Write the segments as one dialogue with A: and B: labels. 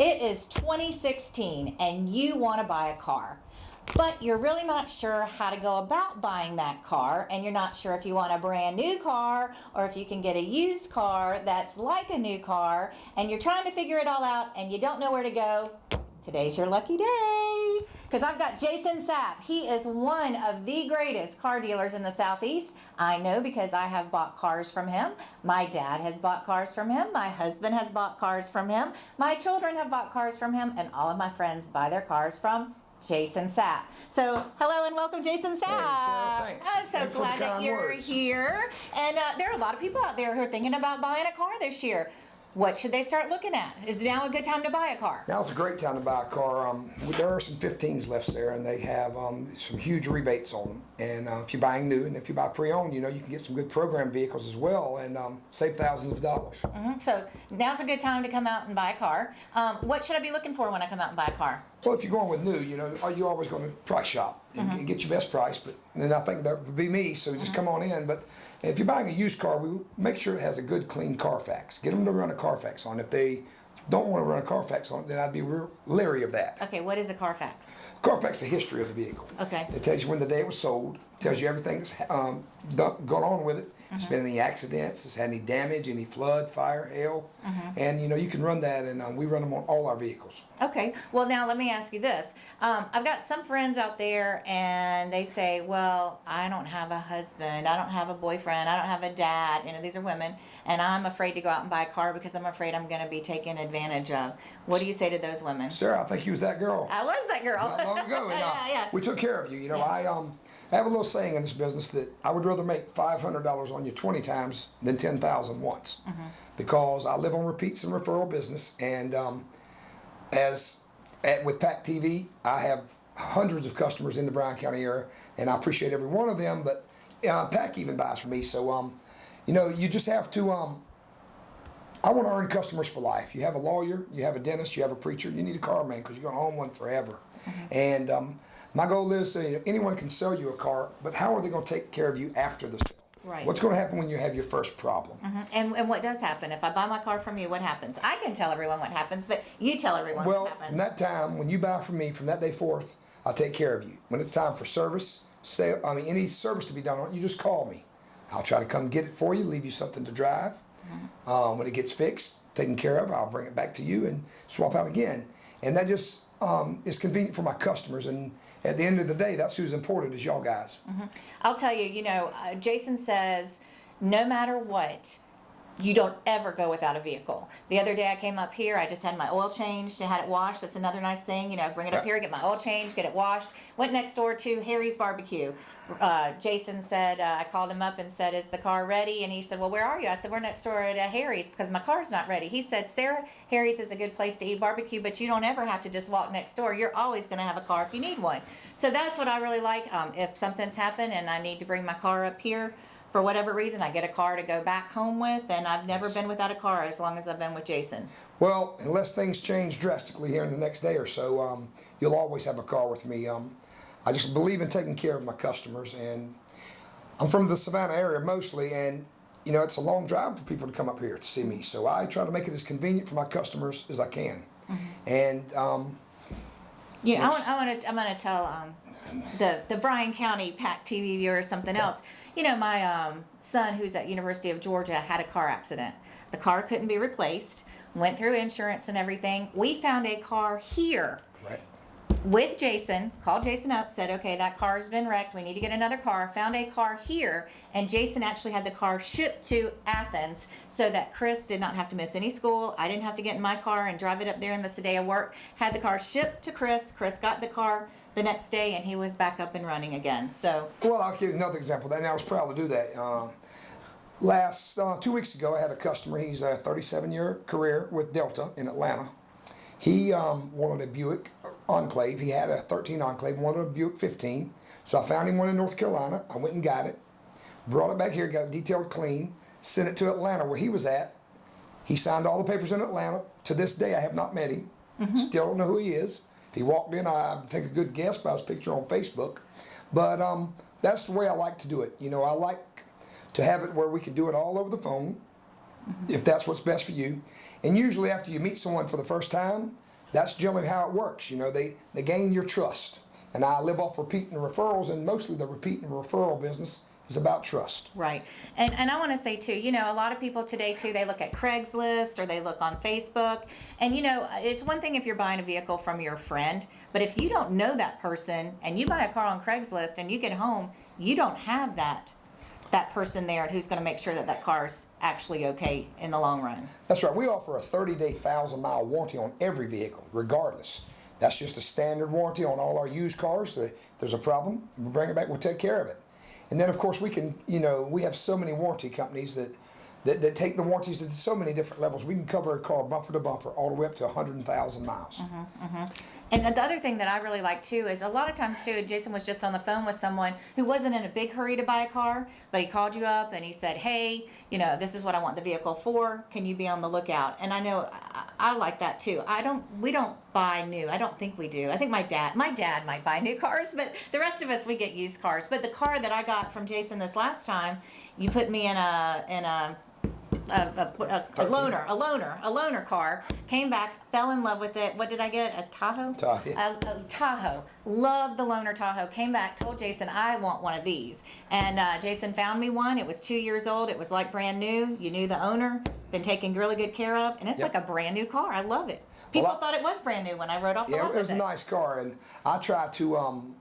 A: It is 2016 and you want to buy a car, but you're really not sure how to go about buying that car, and you're not sure if you want a brand new car or if you can get a used car that's like a new car, and you're trying to figure it all out and you don't know where to go. Today's your lucky day, because I've got Jason Sapp. He is one of the greatest car dealers in the Southeast. I know because I have bought cars from him. My dad has bought cars from him. My husband has bought cars from him. My children have bought cars from him, and all of my friends buy their cars from Jason Sapp. So, hello and welcome, Jason Sapp.
B: Hey, Sarah, thanks.
A: I'm so
B: Thanks
A: glad that you're here. And there are a lot of people out there who are thinking about buying a car this year. What should they start looking at? Is now a good time to buy a car?
B: Now's a great time to buy a car. There are some 15s left there, and they have some huge rebates on them. And if you're buying new, and if you buy pre-owned, you can get some good program vehicles as well, and save thousands of dollars.
A: So now's a good time to come out and buy a car. What should I be looking for when I come out and buy a car?
B: Well, if you're going with new, you're always going to price shop and get your best price. But then I think that would be me. So just come on in. But if you're buying a used car, we make sure it has a good, clean Carfax. Get them to run a Carfax on. If they don't want to run a Carfax on it, then I'd be leery of that.
A: Okay, what is a Carfax?
B: Carfax is the history of the vehicle.
A: Okay.
B: It tells you when the day it was sold. Tells you everything that's gone on with it. If it's been any accidents, it's had any damage, any flood, fire, hail. And you can run that, and we run them on all our vehicles.
A: Okay. Well, now let me ask you this. I've got some friends out there, and they say, well, I don't have a husband, I don't have a boyfriend, I don't have a dad. These are women, and I'm afraid to go out and buy a car because I'm afraid I'm going to be taken advantage of. What do you say to those women?
B: Sarah, I think you was that girl.
A: I was that girl.
B: Not long ago. And,
A: yeah.
B: We took care of you.
A: Yeah.
B: I have a little saying in this business that I would rather make $500 on you 20 times than 10,000 once, because I live on repeats and referral business. And with PAC TV, I have hundreds of customers in the Bryan County area, and I appreciate every one of them. But PAC even buys from me, so you just have to. I want to earn customers for life. You have a lawyer, you have a dentist, you have a preacher. You need a car man because you're going to own one forever. And my goal is anyone can sell you a car, but how are they going to take care of you after the sale?
A: Right.
B: What's going to happen when you have your first problem?
A: And what does happen? If I buy my car from you, what happens? I can tell everyone what happens, but you tell everyone what happens.
B: Well, from that time, when you buy from me, from that day forth, I'll take care of you. When it's time for service, any service to be done on it, you just call me. I'll try to come get it for you, leave you something to drive. When it gets fixed, taken care of, I'll bring it back to you and swap out again. And that just is convenient for my customers. And at the end of the day, that's who's important is y'all guys.
A: I'll tell you, Jason says no matter what, you don't ever go without a vehicle. The other day I came up here, I just had my oil changed, I had it washed. That's another nice thing. Bring it up here, get my oil changed, get it washed. Went next door to Harry's Barbecue. Jason said, I called him up and said, is the car ready? And he said, well, where are you? I said, we're next door at Harry's because my car's not ready. He said, Sarah, Harry's is a good place to eat barbecue, but you don't ever have to just walk next door. You're always going to have a car if you need one. So that's what I really like. If something's happened and I need to bring my car up here, for whatever reason, I get a car to go back home with, and I've never been without a car as long as I've been with Jason.
B: Well, unless things change drastically here in the next day or so, you'll always have a car with me. I just believe in taking care of my customers, and I'm from the Savannah area mostly, and it's a long drive for people to come up here to see me. So I try to make it as convenient for my customers as I can. And
A: I'm going to tell the Bryan County PAC TV viewers something else. My son, who's at University of Georgia, had a car accident. The car couldn't be replaced. Went through insurance and everything. We found a car here.
B: Right.
A: With Jason, called Jason up, said, okay, that car's been wrecked. We need to get another car. Found a car here, and Jason actually had the car shipped to Athens so that Chris did not have to miss any school. I didn't have to get in my car and drive it up there and miss a day of work. Had the car shipped to Chris. Chris got the car the next day, and he was back up and running again. So.
B: Well, I'll give you another example of that, and I was proud to do that. Last 2 weeks ago, I had a customer. He's a 37-year career with Delta in Atlanta. He wanted a Buick Enclave. He had a 13 Enclave, wanted a Buick 15. So I found him one in North Carolina. I went and got it, brought it back here, got it detailed clean, sent it to Atlanta where he was at. He signed all the papers in Atlanta. To this day, I have not met him. Still don't know who he is. If he walked in, I'd take a good guess by his picture on Facebook. But that's the way I like to do it. I like to have it where we can do it all over the phone, if that's what's best for you. And usually after you meet someone for the first time, that's generally how it works. You know, they gain your trust. And I live off repeating referrals, and mostly the repeating referral business is about trust.
A: Right. And I want to say too, you know, a lot of people today too, they look at Craigslist or they look on Facebook. And you know, it's one thing if you're buying a vehicle from your friend, but if you don't know that person and you buy a car on Craigslist and you get home, you don't have that person there who's going to make sure that that car's actually okay in the long run.
B: That's right. We offer a 30-day, 1,000-mile warranty on every vehicle, regardless. That's just a standard warranty on all our used cars. If there's a problem, we bring it back, we'll take care of it. And then, of course, we can, you know, we have so many warranty companies that take the warranties to so many different levels. We can cover a car bumper to bumper all the way up to 100,000 miles.
A: And the other thing that I really like too is a lot of times too, Jason was just on the phone with someone who wasn't in a big hurry to buy a car, but he called you up and he said, hey, you know, this is what I want the vehicle for. Can you be on the lookout? And I know I like that too. We don't buy new. I don't think we do. I think my dad might buy new cars, but the rest of us, we get used cars. But the car that I got from Jason this last time, you put me in a loaner car, came back, fell in love with it. What did I get? A Tahoe?
B: Tahoe, yeah.
A: A Tahoe. Loved the loaner Tahoe. Came back, told Jason, I want one of these. And Jason found me one. It was 2 years old. It was like brand new. You knew the owner, been taken really good care of. And it's like a brand new car. I love it. People thought it was brand new when I rode off the lot with it.
B: Yeah, it was a nice car. And I try to,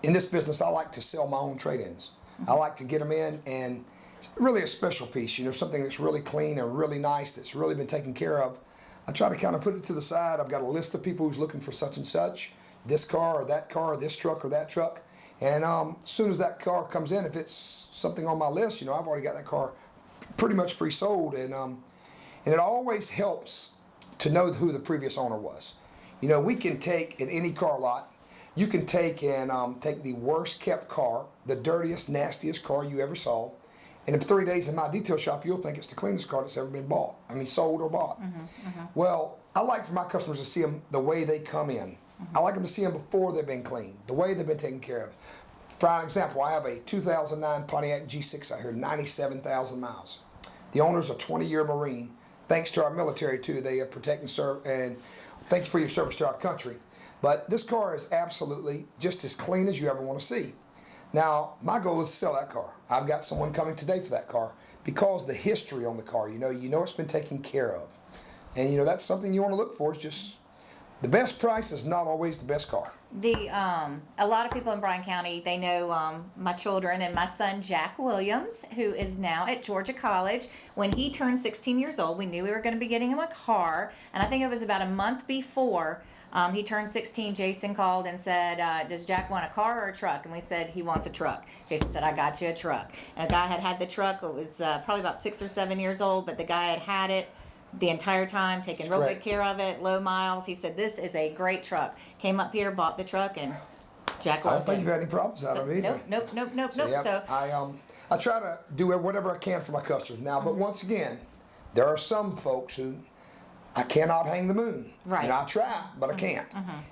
B: in this business, I like to sell my own trade-ins. I like to get them in, and it's really a special piece, you know, something that's really clean and really nice, that's really been taken care of. I try to kind of put it to the side. I've got a list of people who's looking for such and such, this car, this truck or that truck. And as soon as that car comes in, if it's something on my list, you know, I've already got that car pretty much pre-sold. And it always helps to know who the previous owner was. You know, we can take at any car lot, you can take the worst kept car, the dirtiest, nastiest car you ever saw, and in 3 days in my detail shop, you'll think it's the cleanest car that's ever been sold or bought. Well, I like for my customers to see them the way they come in. I like them to see them before they've been cleaned, the way they've been taken care of. For an example, I have a 2009 Pontiac G6 out here, 97,000 miles. The owner's a 20-year Marine. Thanks to our military, too. They protect and serve, and thank you for your service to our country. But this car is absolutely just as clean as you ever want to see. Now, my goal is to sell that car. I've got someone coming today for that car because the history on the car, you know it's been taken care of. And, you know, that's something you want to look for, is just the best price is not always the best car.
A: A lot of people in Bryan County, they know my children and my son Jack Williams, who is now at Georgia College. When he turned 16 years old, we knew we were going to be getting him a car, and I think it was about a month before he turned 16, Jason called and said, does Jack want a car or a truck? And we said, he wants a truck. Jason said, I got you a truck. And a guy had the truck. It was probably about 6 or 7 years old, but the guy had it the entire time, taking real good care of it, low miles. He said, this is a great truck. Came up here, bought the truck, and Jack loved it.
B: I don't think you've had any problems out of it either.
A: Nope.
B: So I try to do whatever I can for my customers now, but once again, there are some folks who I cannot hang the moon.
A: Right.
B: And I try, but I can't.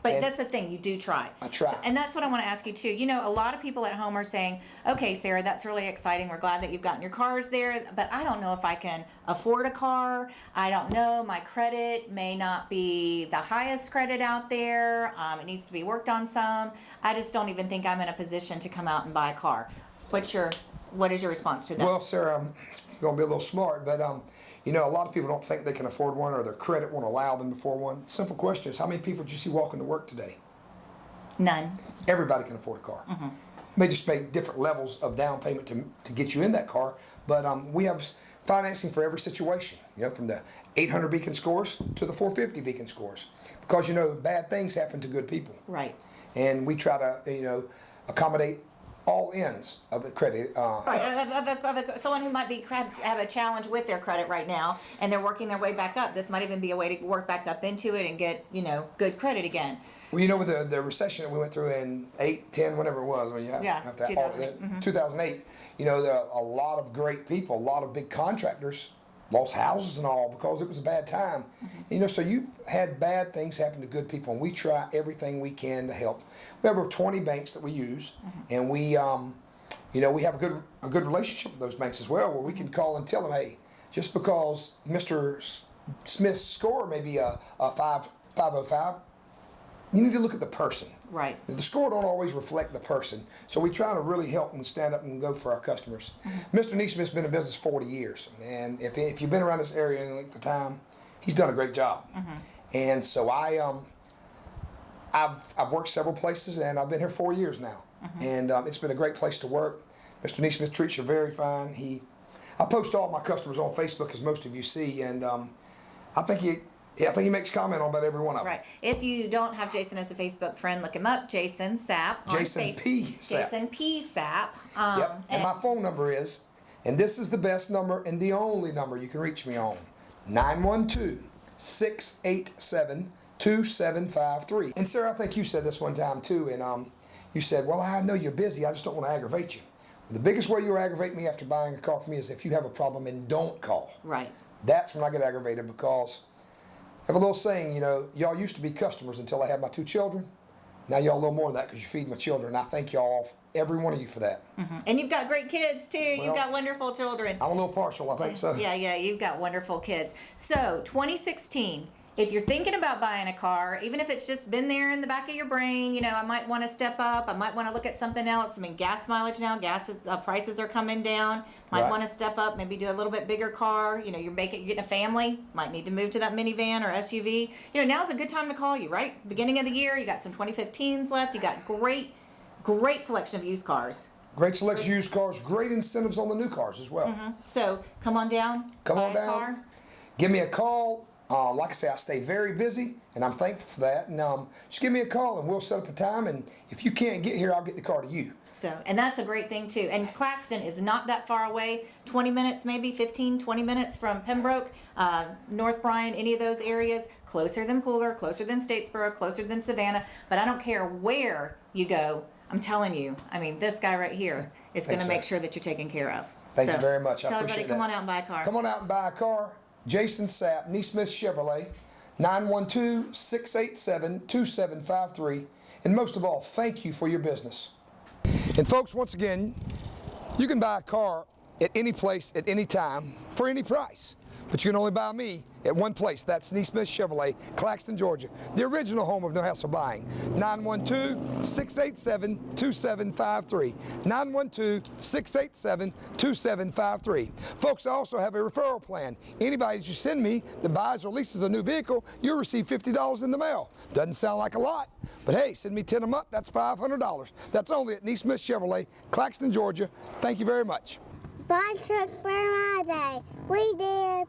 A: But that's the thing, you do try.
B: I try.
A: And that's what I want to ask you too. You know, a lot of people at home are saying, okay, Sarah, that's really exciting. We're glad that you've gotten your cars there, but I don't know if I can afford a car. I don't know. My credit may not be the highest credit out there. It needs to be worked on some. I just don't even think I'm in a position to come out and buy a car. What is your response to that?
B: Well, Sarah, I'm going to be a little smart, but you know, a lot of people don't think they can afford one, or their credit won't allow them to afford one. Simple question is, how many people did you see walking to work today?
A: None.
B: Everybody can afford a car. May just make different levels of down payment to get you in that car, but we have financing for every situation, you know, from the 800 beacon scores to the 450 beacon scores, because, you know, bad things happen to good people.
A: Right.
B: And we try to, you know, accommodate all ends of the credit.
A: Someone who might have a challenge with their credit right now, and they're working their way back up. This might even be a way to work back up into it and get, you know, good credit again.
B: Well, you know, with the recession that we went through in 8, 10, whenever it was,
A: 2008.
B: 2008, you know, there are a lot of great people, a lot of big contractors lost houses and all because it was a bad time. You know, so you've had bad things happen to good people, and we try everything we can to help. We have over 20 banks that we use, and we, you know, we have a good relationship with those banks as well, where we can call and tell them, hey, just because Mr. Smith's score may be a 505, you need to look at the person.
A: Right.
B: The score don't always reflect the person, so we try to really help and stand up and go for our customers. Mr. Nesmith's been in business 40 years, and if you've been around this area any length of time, he's done a great job. And so I've worked several places, and I've been here 4 years now, and it's been a great place to work. Mr. Nesmith treats you very fine. I post all my customers on Facebook, as most of you see, and I think he makes comment on about every one of them.
A: Right. If you don't have Jason as a Facebook friend, look him up. Jason Sapp.
B: Jason P. Sapp.
A: Jason P. Sapp.
B: Yep. And my phone number is, and this is the best number and the only number you can reach me on, 912-687-2753. And Sarah, I think you said this one time too, and you said, well, I know you're busy, I just don't want to aggravate you. The biggest way you'll aggravate me after buying a car from me is if you have a problem and don't call.
A: Right.
B: That's when I get aggravated, because I have a little saying, y'all used to be customers until I had my 2 children. Now y'all a little more than that because you feed my children. I thank y'all, every one of you, for that.
A: And you've got great kids too.
B: Well,
A: You've got wonderful children.
B: I'm a little partial, I think so.
A: Yeah, you've got wonderful kids. So 2016, if you're thinking about buying a car, even if it's just been there in the back of your brain, I might want to step up. I might want to look at something else. I mean, gas mileage now, prices are coming down. Might want to step up, maybe do a little bit bigger car. You're getting a family, might need to move to that minivan or SUV. Now's a good time to call you, right? Beginning of the year, you got some 2015s left. You got great selection of used cars.
B: Great selection of used cars, great incentives on the new cars as well.
A: So come on down.
B: Come on
A: buy a
B: down.
A: car.
B: Give me a call. Like I say, I stay very busy, and I'm thankful for that. And just give me a call, and we'll set up a time. And if you can't get here, I'll get the car to you.
A: So, and that's a great thing too. And Claxton is not that far away. 20 minutes, maybe 15, 20 minutes from Pembroke, North Bryan, any of those areas. Closer than Pooler, closer than Statesboro, closer than Savannah. But I don't care where you go. I'm telling you. I mean, this guy right here is going to make sure that you're taken care of.
B: Thank you very much. I
A: tell
B: appreciate
A: everybody,
B: that.
A: come on out and buy a car.
B: Come on out and buy a car. Jason Sapp, Nesmith Chevrolet, 912-687-2753. And most of all, thank you for your business. And folks, once again, you can buy a car at any place, at any time, for any price. But you can only buy me at one place. That's Nesmith Chevrolet, Claxton, Georgia, the original home of no hassle buying. 912-687-2753. 912-687-2753. Folks, I also have a referral plan. Anybody that you send me that buys or leases a new vehicle, you'll receive $50 in the mail. Doesn't sound like a lot, but hey, send me 10 a month, that's $500. That's only at Nesmith Chevrolet, Claxton, Georgia. Thank you very much.
C: Buy truck for my day. We did.